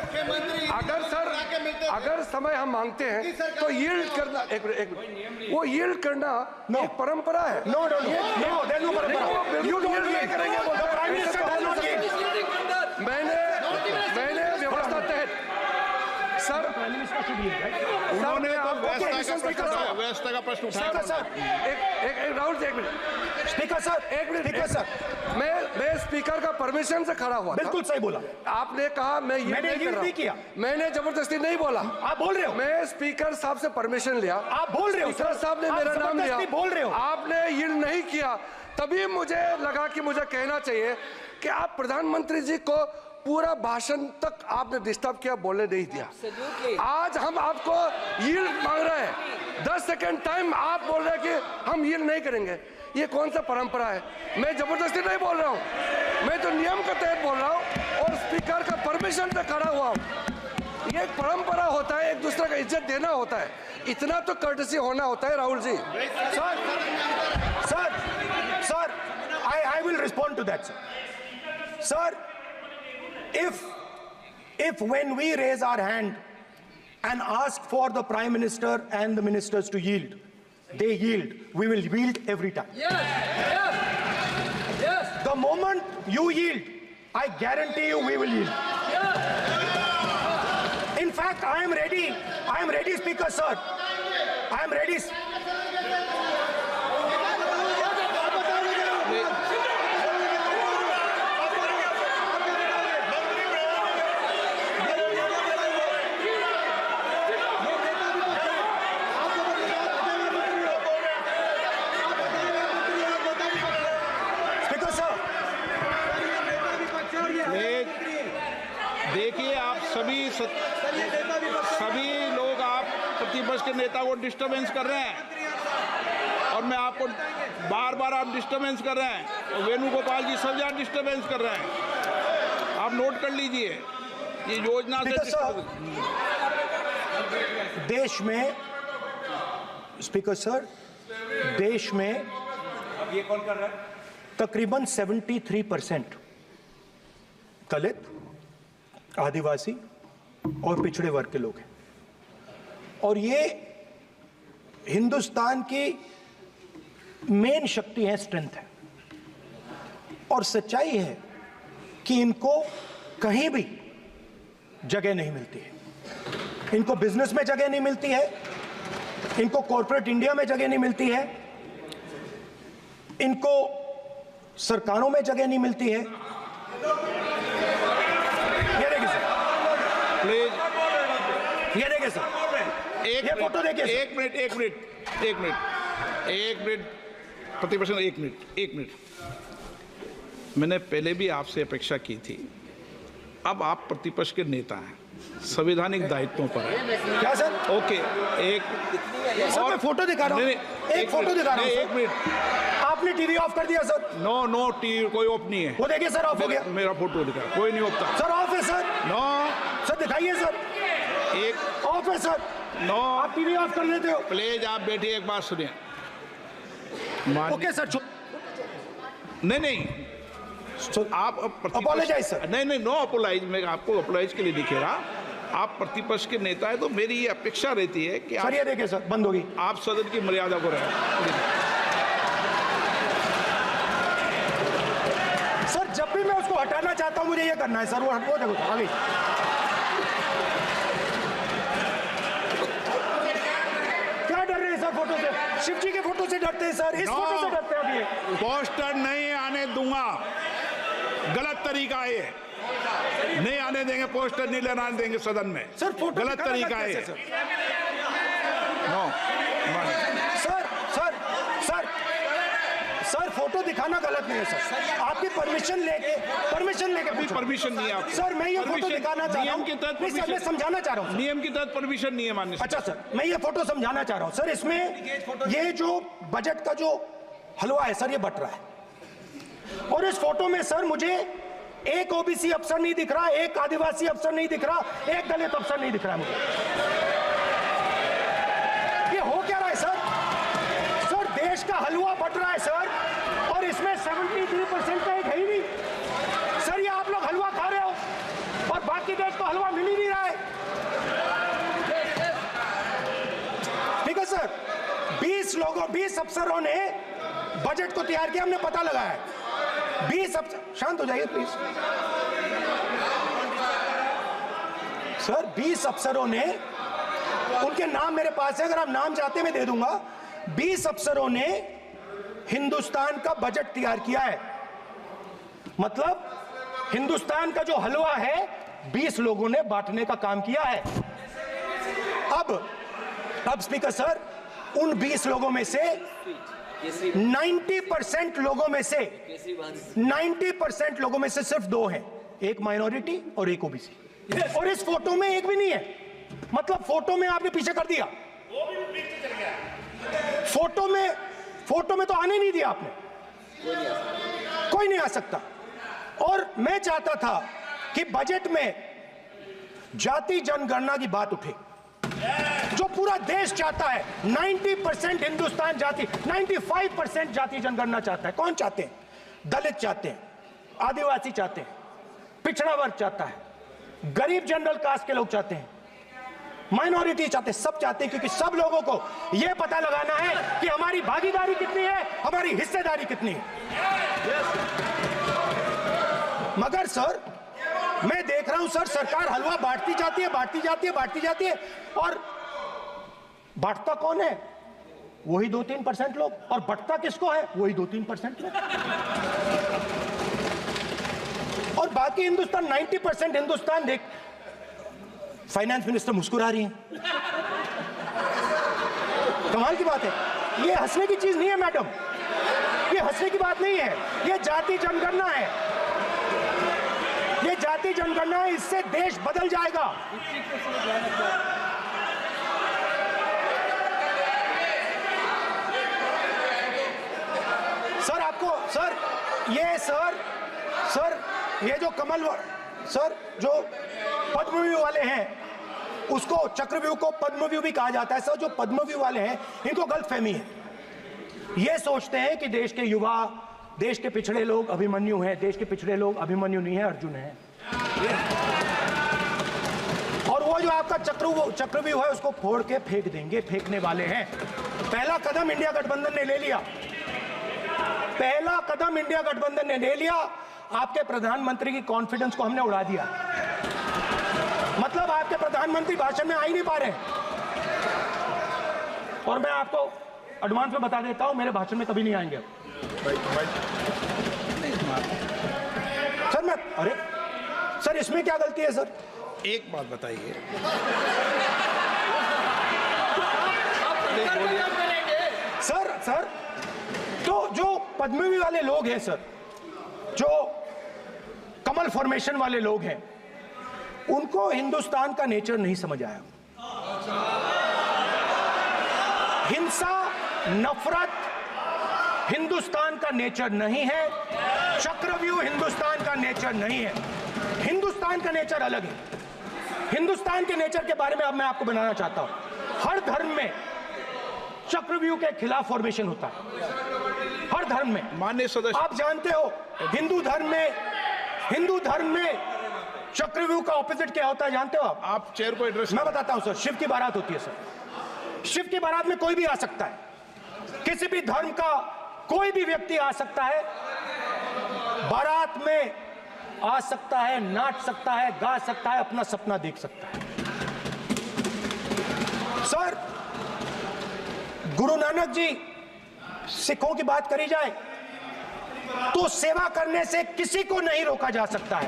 अगर समय हम मांगते हैं तो यील्ड करना, एक मिनट, वो यील्ड करना एक परंपरा है। No no no no, there no परंपरा। यू यील्ड नहीं करेंगे, the prime minister does not yield. मैंने व्यवस्था तहत सर उन्होंने तो व्यवस्था का प्रश्न उठाया। सर एक राहुल जी, एक मिनट स्पीकर सर, एक मिनट स्पीकर सर, मैं स्पीकर का परमिशन से खड़ा हुआ था। बिल्कुल सही बोला आपने कहा मैं ये मैंने नहीं कर रहा नहीं किया। मैंने जबरदस्ती नहीं बोला। आप बोल रहे हो, मैं स्पीकर साहब से परमिशन लिया। आप बोल रहे हो स्पीकर साहब ने मेरा नाम लिया, बोल रहे हो, आपने यील्ड नहीं किया। तभी मुझे लगा कि मुझे कहना चाहिए कि आप प्रधानमंत्री जी को पूरा भाषण तक आपने डिस्टर्ब किया, बोलने नहीं दिया। आज हम आपको यील्ड मांग रहे हैं, 10 सेकंड टाइम आप बोल रहे हैं कि हम यील्ड नहीं करेंगे। ये कौन सा परंपरा है? मैं जबरदस्ती नहीं बोल रहा हूँ, मैं तो नियम के तहत बोल रहा हूँ और स्पीकर का परमिशन से खड़ा हुआ हूँ। ये एक परंपरा होता है, एक दूसरे का इज्जत देना होता है, इतना तो कर्टसी होना होता है। Rahul ji, sir, I will respond to that, sir. Sir, if when we raise our hand and ask for the Prime Minister and the ministers to yield, they yield, we will yield every time. Yes. The moment you yield, I guarantee you we will yield. In fact, I am ready, Speaker, sir. I am ready. देखिए, आप सभी लोग आप प्रतिपक्ष के नेता को disturbance कर रहे हैं और मैं आपको बार आप डिस्टर्बेंस कर रहे हैं और वेणुगोपाल जी सब यहाँ डिस्टर्बेंस कर रहे हैं। आप नोट कर लीजिए, ये योजना से देश में, स्पीकर सर, देश में ये कौन कर रहा है? तकरीबन 73% दलित, आदिवासी और पिछड़े वर्ग के लोग हैं और ये हिंदुस्तान की मेन शक्ति है, स्ट्रेंथ है। और सच्चाई है कि इनको कहीं भी जगह नहीं मिलती है। इनको बिजनेस में जगह नहीं मिलती है, इनको कॉर्पोरेट इंडिया में जगह नहीं मिलती है, इनको सरकारों में जगह नहीं मिलती है। ये देखिए सर, ये फोटो देखिए। एक मिनट प्रतिपक्ष, एक मिनट। मैंने पहले भी आपसे अपेक्षा की थी, अब आप प्रतिपक्ष के नेता हैं, संवैधानिक दायित्वों पर है। क्या सर? ओके, मैं फोटो दिखा रहा हूँ, एक फोटो दिखा रहा हूँ। एक मिनट, आपने टीवी ऑफ कर दिया सर? नो टीवी कोई ऑफ नहीं है। वो देखिए सर, ऑफ हो गया। मेरा फोटो दिखा, कोई नहीं ऑफ था सर। ऑफ है सर? नो सर, दिखाइए सर। एक ऑफ है सर। नो, आप टीवी ऑफ कर लेते हो? प्लीज आप बैठिए, एक बात सुनिए। ओके सर, नहीं आप अपोलोजाइज सर। नहीं, नो अपोलाइज, मैं आपको अपोलाइज के लिए दिखे रहा। आप प्रतिपक्ष के नेता है तो मेरी ये अपेक्षा रहती है कि सर, ये देखिए सर, बंद होगी। आप सदन की मर्यादा को रहे। सर, जब भी मैं उसको हटाना चाहता हूं मुझे ये करना है सर। वो हटो, देखो आ गई। क्या डर रहे हैं सर फोटो से? शिव जी के फोटो से डरते हैं सर, इस फोटो से डरते हैं। अभी पोस्टर नहीं आने दूंगा, गलत तरीका है, नहीं आने देंगे, पोस्टर नहीं लेना देंगे सदन में। सर, फोटो गलत तरीका है। नो सर, फोटो दिखाना गलत नहीं है सर। आपकी परमिशन लेके परमिशन नहीं है आपको। सर, मैं ये फोटो दिखाना चाह रहा हूं। नियम के तहत नहीं सर, मैं समझाना चाह रहा हूं। नियम के तहत परमिशन नहीं है माननीय। अच्छा सर, मैं ये फोटो समझाना चाह रहा हूं सर। इसमें ये जो बजट का जो हलवा है सर, ये बट रहा है और इस फोटो में सर मुझे एक ओबीसी अफसर नहीं दिख रहा, एक आदिवासी अफसर नहीं दिख रहा, एक दलित अफसर नहीं दिख रहा है मुझे। ये हो क्या रहा है सर? सर, देश का हलवा बट रहा है सर और इसमें 73% का एक है ही नहीं। सर, ये आप लोग हलवा खा रहे हो और बाकी देश को हलवा मिल ही नहीं रहा है। 20 अफसरों ने बजट को तैयार किया, हमने पता लगाया है। 20 अफसर, शांत हो जाइए प्लीज सर। 20 अफसरों ने, उनके नाम मेरे पास है, अगर आप नाम चाहते मैं दे दूंगा। 20 अफसरों ने हिंदुस्तान का बजट तैयार किया है। मतलब हिंदुस्तान का जो हलवा है 20 लोगों ने बांटने का काम किया है। अब स्पीकर सर, उन 20 लोगों में से 90% लोगों में से 90% लोगों में से सिर्फ 2 हैं, एक माइनॉरिटी और एक ओबीसी। और इस फोटो में एक भी नहीं है। मतलब फोटो में आपने पीछे कर दिया, फोटो में तो आने नहीं दिया आपने, कोई नहीं आ सकता। और मैं चाहता था कि बजट में जाति जनगणना की बात उठे, जो पूरा देश चाहता है। 90% हिंदुस्तान जाति, 95% जाति जनगणना चाहता है। कौन चाहते हैं? दलित चाहते हैं, आदिवासी चाहते हैं, पिछड़ा वर्ग चाहता है, गरीब जनरल कास्ट के लोग चाहते हैं, माइनॉरिटी चाहते हैं, सब चाहते हैं, क्योंकि सब लोगों को यह पता लगाना है कि हमारी भागीदारी कितनी है, हमारी हिस्सेदारी कितनी है। मगर सर, मैं देख रहा हूं सर, सरकार हलवा बांटती जाती है, और बांटता कौन है? वही 2-3% लोग, और बंटता किसको है? वही 2-3% लोग। और बाकी हिंदुस्तान, 90% हिंदुस्तान देख। फाइनेंस मिनिस्टर मुस्कुरा रही हैं। कमाल की बात है। ये हंसने की चीज नहीं है मैडम, ये हंसने की बात नहीं है, ये जाति जनगणना है, ये जाति जनगणना है। इससे देश बदल जाएगा। सर आपको सर ये जो सर जो पद्मव्यूह वाले हैं, उसको चक्रव्यूह को पद्मव्यूह भी कहा जाता है। सर, जो पद्मव्यूह वाले हैं इनको गलतफहमी है। ये सोचते हैं कि देश के युवा, देश के पिछड़े लोग अभिमन्यु हैं। देश के पिछड़े लोग अभिमन्यु नहीं है, अर्जुन है। और वो जो आपका चक्रव्यूह है उसको फोड़ के फेंक देंगे, फेंकने वाले हैं। पहला कदम इंडिया गठबंधन ने ले लिया, आपके प्रधानमंत्री की कॉन्फिडेंस को हमने उड़ा दिया। मतलब आपके प्रधानमंत्री भाषण में आ ही नहीं पा रहे। और मैं आपको एडवांस में बता देता हूं, मेरे भाषण में कभी नहीं आएंगे। सर अरे सर, इसमें क्या गलती है सर? एक बात बताइए, सर तो जो पद्मव्यूह वाले लोग हैं सर, जो कमल फॉर्मेशन वाले लोग हैं, उनको हिंदुस्तान का नेचर नहीं समझ आया। हिंसा, नफरत हिंदुस्तान का नेचर नहीं है। चक्रव्यूह हिंदुस्तान का नेचर नहीं है। हिंदुस्तान का नेचर अलग है। हिंदुस्तान के नेचर के बारे में अब मैं आपको बनाना चाहता हूं। हर धर्म में चक्रव्यूह के खिलाफ फॉर्मेशन होता है, हर धर्म में। माननीय सदस्य, आप जानते हो हिंदू धर्म में चक्रव्यूह का ऑपोजिट क्या होता है, जानते हो आप चेयर को एड्रेस। मैं बताता हूं सर। शिव की बारात होती है सर, शिव की बारात में कोई भी आ सकता है, किसी भी धर्म का कोई भी व्यक्ति आ सकता है, बारात में आ सकता है, नाच सकता है, गा सकता है, अपना सपना देख सकता है। सर, गुरु नानक जी, सिखों की बात करी जाए तो सेवा करने से किसी को नहीं रोका जा सकता है,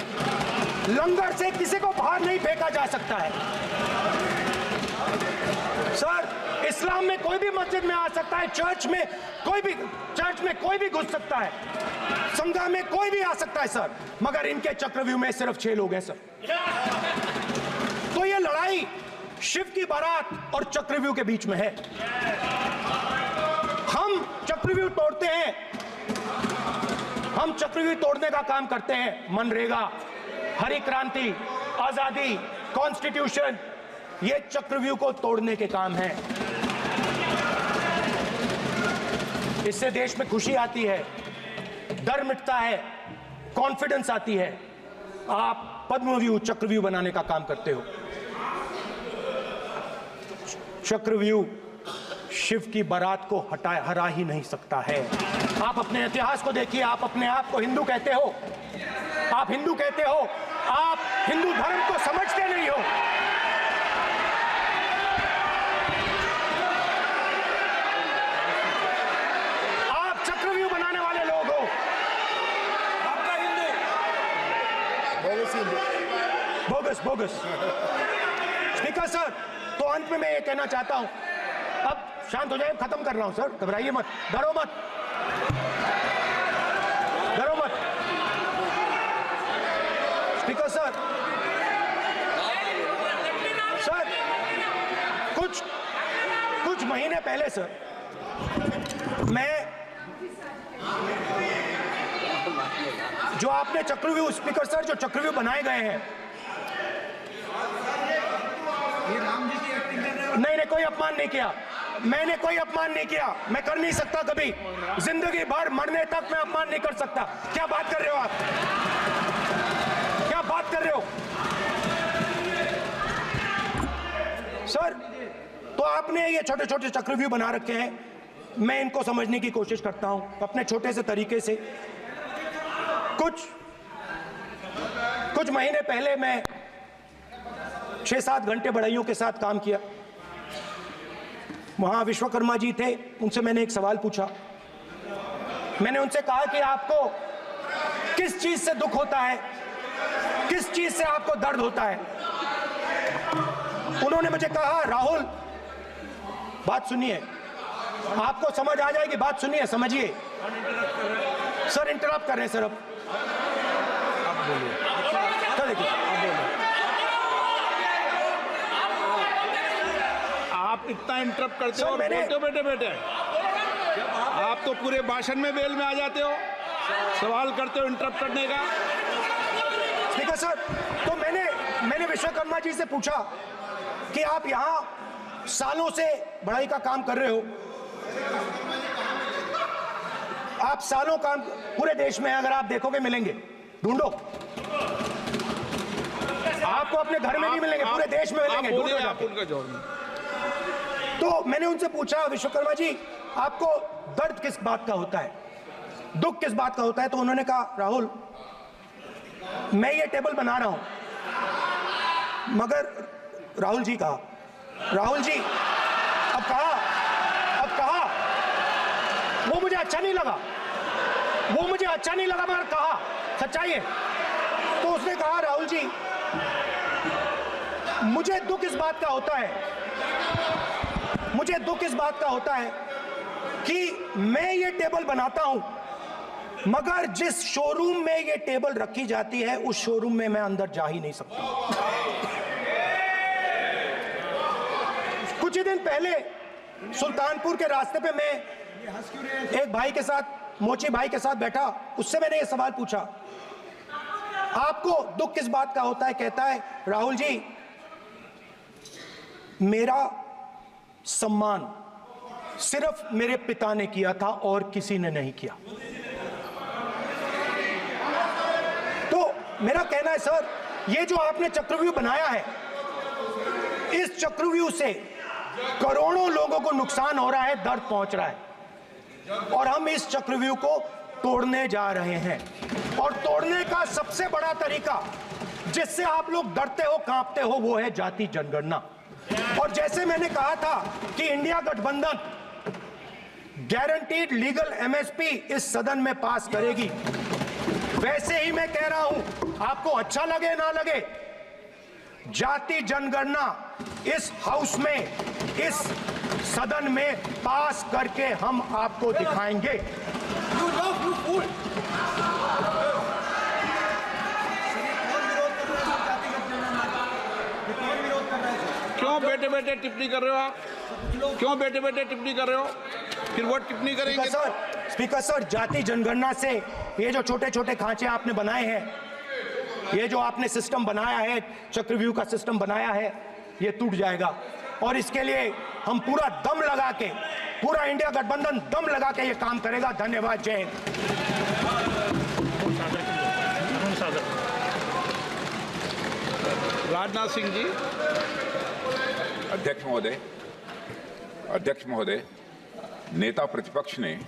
लंगर से किसी को बाहर नहीं फेंका जा सकता है। सर, इस्लाम में कोई भी मस्जिद में आ सकता है, चर्च में कोई भी घुस सकता है, संघा में कोई भी आ सकता है सर, मगर इनके चक्रव्यूह में सिर्फ 6 लोग हैं सर। तो ये लड़ाई शिव की बारात और चक्रव्यूह के बीच में है। हम चक्रव्यूह तोड़ते हैं, हम चक्रव्यूह तोड़ने का काम करते हैं। मनरेगा, हरी क्रांति, आजादी, कॉन्स्टिट्यूशन, ये चक्रव्यूह को तोड़ने के काम हैं। इससे देश में खुशी आती है, डर मिटता है, कॉन्फिडेंस आती है। आप पद्मव्यूह चक्रव्यूह बनाने का काम करते हो। चक्रव्यूह शिव की बारात को हरा ही नहीं सकता है। आप अपने इतिहास को देखिए, आप अपने आप को हिंदू कहते हो, आप हिंदू कहते हो, आप हिंदू धर्म को समझते नहीं हो। आप चक्रव्यूह बनाने वाले लोग हो। आपका Hindu bogus bogus. Speaker sir, तो अंत में मैं ये कहना चाहता हूं, अब शांत हो जाए, खत्म कर रहा हूं सर, घबराइए मत, डरो मत, डरो मत। स्पीकर सर, सर कुछ महीने पहले सर, मैं जो आपने चक्रव्यूह, स्पीकर सर, जो चक्रव्यूह बनाए गए हैं, ये राम जी की एक्टिंग कर रहे हो। नहीं, कोई अपमान नहीं किया, मैंने कोई अपमान नहीं किया, मैं कर नहीं सकता कभी, जिंदगी भर मरने तक मैं अपमान नहीं कर सकता। क्या बात कर रहे हो आप, क्या बात कर रहे हो सर? तो आपने ये छोटे छोटे चक्रव्यूह बना रखे हैं, मैं इनको समझने की कोशिश करता हूं अपने छोटे से तरीके से। कुछ महीने पहले मैं 6-7 घंटे बढ़इयों के साथ काम किया। वहां विश्वकर्मा जी थे, उनसे मैंने एक सवाल पूछा। मैंने उनसे कहा कि आपको किस चीज से दुख होता है, किस चीज से आपको दर्द होता है? उन्होंने मुझे कहा, राहुल बात सुनिए, आपको समझ आ जाएगी, बात सुनिए, समझिए। सर इंटरप्ट कर रहे हैं सर, अब बोलिए, तो देखिए, आप इतना इंटरप्ट करते हो और मैंने- बोलते हो बेटे बेटे, आप तो पूरे भाषण में बेल में आ जाते हो, सवाल करते हो इंटरप्ट करने का। स्पीकर सर, तो मैंने विश्वकर्मा जी से पूछा कि आप यहां सालों से बढ़ाई का काम कर रहे हो, आप सालों काम पूरे देश में, अगर आप देखोगे मिलेंगे, ढूंढो, आपको अपने घर में नहीं मिलेंगे, पूरे देश में मिलेंगे, ढूंढो आप जाके। उनका जवाब नहीं। तो मैंने उनसे पूछा, विश्वकर्मा जी आपको दर्द किस बात का होता है, दुख किस बात का होता है? तो उन्होंने कहा, राहुल मैं ये टेबल बना रहा हूं, मगर राहुल जी कहा, राहुल जी अब कहा, वो मुझे अच्छा नहीं लगा, मगर कहा, सच्चाई है। तो उसने कहा, राहुल जी मुझे दुख इस बात का होता है, कि मैं ये टेबल बनाता हूं, मगर जिस शोरूम में ये टेबल रखी जाती है, उस शोरूम में मैं अंदर जा ही नहीं सकता। कुछ ही दिन पहले सुल्तानपुर के रास्ते पे मैं एक भाई के साथ, मोची भाई के साथ बैठा, उससे मैंने ये सवाल पूछा, आपको दुख किस बात का होता है? कहता है, राहुल जी मेरा सम्मान सिर्फ मेरे पिता ने किया था और किसी ने नहीं किया। तो मेरा कहना है सर, ये जो आपने चक्रव्यूह बनाया है, इस चक्रव्यूह से करोड़ों लोगों को नुकसान हो रहा है, दर्द पहुंच रहा है, और हम इस चक्रव्यूह को तोड़ने जा रहे हैं। और तोड़ने का सबसे बड़ा तरीका, जिससे आप लोग डरते हो, कांपते हो, वो है जाति जनगणना। और जैसे मैंने कहा था कि इंडिया गठबंधन गारंटीड लीगल एमएसपी इस सदन में पास करेगी, वैसे ही मैं कह रहा हूं, आपको अच्छा लगे ना लगे, जाति जनगणना इस हाउस में, इस सदन में पास करके हम आपको दिखाएंगे। क्यों बेटे बेटे टिप्पणी कर रहे हो आप? क्यों बेटे बेटे टिप्पणी कर रहे हो? फिर वो टिप्पणी करेंगे। स्पीकर सर, जाति जनगणना से ये जो छोटे छोटे खांचे आपने बनाए हैं, ये जो आपने सिस्टम बनाया है, चक्रव्यूह का सिस्टम बनाया है, ये टूट जाएगा। और इसके लिए हम पूरा दम लगा के, पूरा इंडिया गठबंधन दम लगा के ये काम करेगा। धन्यवाद, जय हिंद। राजनाथ सिंह जी। अध्यक्ष महोदय, अध्यक्ष महोदय, नेता प्रतिपक्ष ने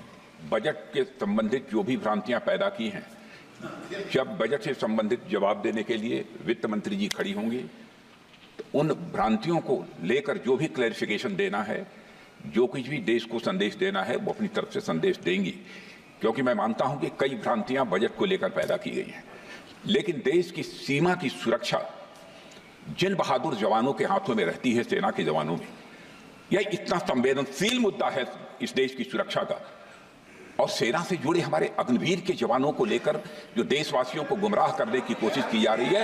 बजट के संबंधित जो भी भ्रांतियां पैदा की हैं, जब बजट से संबंधित जवाब देने के लिए वित्त मंत्री जी खड़ी होंगी तो उन भ्रांतियों को लेकर जो भी क्लैरिफिकेशन देना है, जो कुछ भी देश को संदेश देना है, वो अपनी तरफ से संदेश देंगी, क्योंकि मैं मानता हूं कि कई भ्रांतियां बजट को लेकर पैदा की गई हैं। लेकिन देश की सीमा की सुरक्षा जिन बहादुर जवानों के हाथों में रहती है, सेना के जवानों में, यह इतना संवेदनशील मुद्दा है इस देश की सुरक्षा का, और सेना से जुड़े हमारे अग्निवीर के जवानों को लेकर जो देशवासियों को गुमराह करने की कोशिश की जा रही है,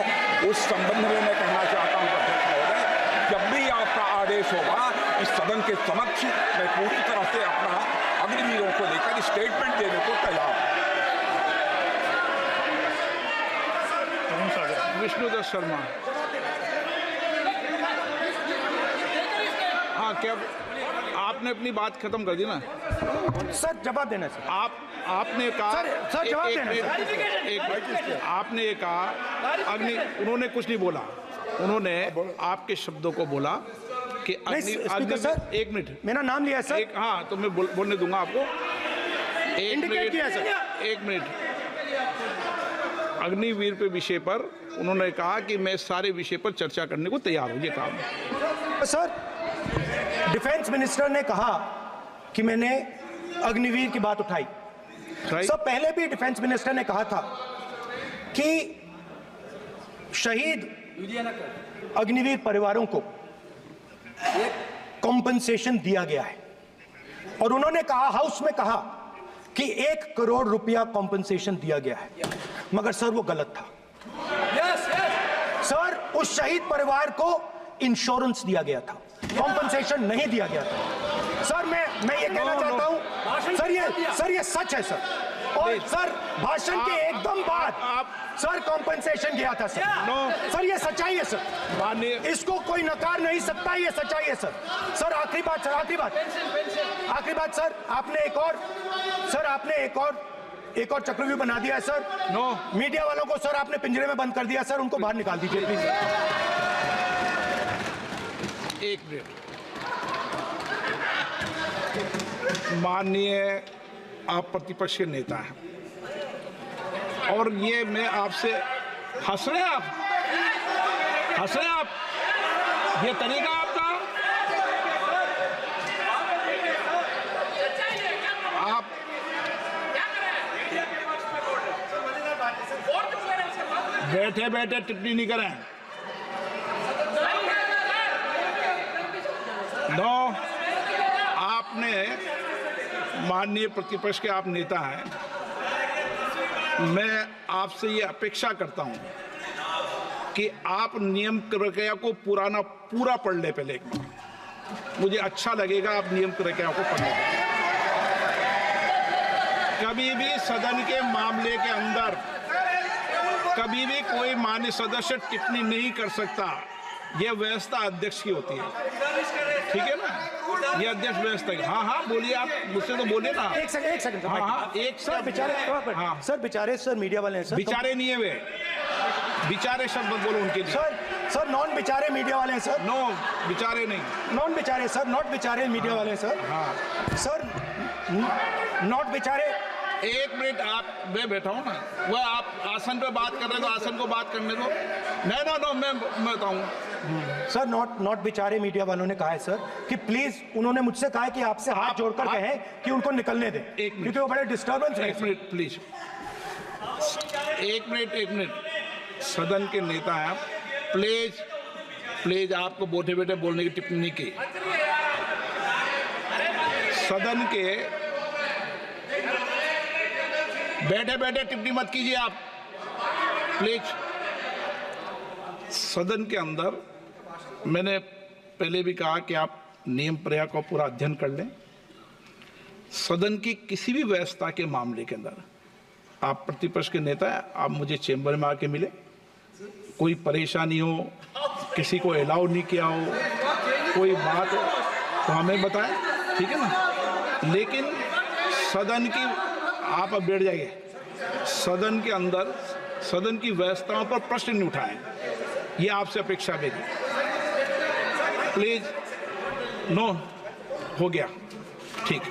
उस संबंध में मैं कहना चाहता हूं अध्यक्ष महोदय, जब भी आपका आदेश होगा इस सदन के समक्ष मैं पूरी तरह से अपना अग्निवीरों को लेकर स्टेटमेंट देने को तैयार हूं। विष्णुदत्त शर्मा। हाँ, क्या आपने अपनी बात खत्म कर दी ना? सर जवाब देना सर। आपने कहा सर जवाब देना आपने ये कहा उन्होंने कुछ नहीं बोला, उन्होंने आपके शब्दों को बोला कि स्पीकर सर, एक मिनट, मेरा नाम लिया है सर। हाँ, तो मैं बोलने दूंगा आपको। इंडिकेट किया सर। एक मिनट। अग्निवीर पे विषय पर उन्होंने कहा कि मैं सारे विषय पर चर्चा करने को तैयार हूं, ये कहा। सर, डिफेंस मिनिस्टर ने कहा कि मैंने अग्निवीर की बात उठाई। सर, पहले भी डिफेंस मिनिस्टर ने कहा था कि शहीद अग्निवीर परिवारों को कॉम्पनसेशन दिया गया है, और उन्होंने कहा, हाउस में कहा कि 1 करोड़ रुपया कॉम्पनसेशन दिया गया है, मगर सर वो गलत था। सर, उस शहीद परिवार को इंश्योरेंस दिया गया था, कॉम्पनसेशन नहीं दिया गया था। सर, मैं ये कहना चाहता हूं सर, ये सच है सर। और सर, भाषण के एकदम बाद सर कॉम्पनसेशन गया था सर। सर, ये सच्चाई है सर, इसको कोई नकार नहीं सकता, ये सच्चाई है सर। सर, आखिरी बात सर, आखिरी बात सर, आपने एक और चक्रव्यूह बना दिया है सर। मीडिया वालों को सर आपने पिंजरे में बंद कर दिया सर, उनको बाहर निकाल दीजिए प्लीज। एक मिनट। माननीय आप प्रतिपक्ष के नेता हैं, और ये मैं आपसे हंस रहे हैं आप, ये तरीका आपका, आप बैठे बैठे टिप्पणी नहीं करें। आपने, माननीय प्रतिपक्ष के आप नेता हैं, मैं आपसे ये अपेक्षा करता हूं कि आप नियम प्रक्रिया को पूरा पढ़ ले पहले एक बार। मुझे अच्छा लगेगा आप नियम प्रक्रिया को पढ़ लें। कभी भी सदन के मामले के अंदर कभी भी कोई माननीय सदस्य टिप्पणी नहीं कर सकता, यह व्यवस्था अध्यक्ष की होती है, ठीक है ना? ये अध्यक्ष व्यवस्था है। हाँ, बोलिए, आप मुझसे तो बोले ना। एक सेकंड। हाँ, एक सर बेचारे, हाँ सर बेचारे, सर मीडिया वाले हैं सर। बेचारे नहीं है वे, बेचारे शब्द बोलो उनके लिए। सर नॉन बेचारे मीडिया वाले हैं सर। नो, बेचारे नहीं, नॉन बेचारे सर, नॉट बेचारे मीडिया वाले हैं सर। हाँ सर, नॉट बेचारे। एक मिनट, मैं बैठा हूँ ना, वह आप आसन पे बात कर रहे हो तो आसन को बात करने दो। नो, मैं बताऊँ सर, नॉट बेचारे मीडिया वालों ने कहा है सर कि प्लीज, उन्होंने मुझसे कहा है कि आपसे हाथ जोड़कर कहें कि उनको निकलने दें, क्योंकि वो बड़े डिस्टर्बेंस है। एक मिनट प्लीज, एक मिनट। सदन के नेता हैं, प्लीज आपको बैठे बैठे बोलने की टिप्पणी नहीं की। सदन के बैठे बैठे टिप्पणी मत कीजिए आप, प्लीज। सदन के अंदर मैंने पहले भी कहा कि आप नियम प्रक्रिया का पूरा अध्ययन कर लें। सदन की किसी भी व्यवस्था के मामले के अंदर आप प्रतिपक्ष के नेता हैं, आप मुझे चेंबर में आके मिले, कोई परेशानी हो, किसी को अलाउ नहीं किया हो, कोई बात हो तो हमें बताएं, ठीक है ना? लेकिन सदन की, आप अब बैठ जाइए, सदन के अंदर सदन की व्यवस्थाओं पर प्रश्न नहीं उठाएं, ये आपसे अपेक्षा मेरी, प्लीज। नो, हो गया, ठीक।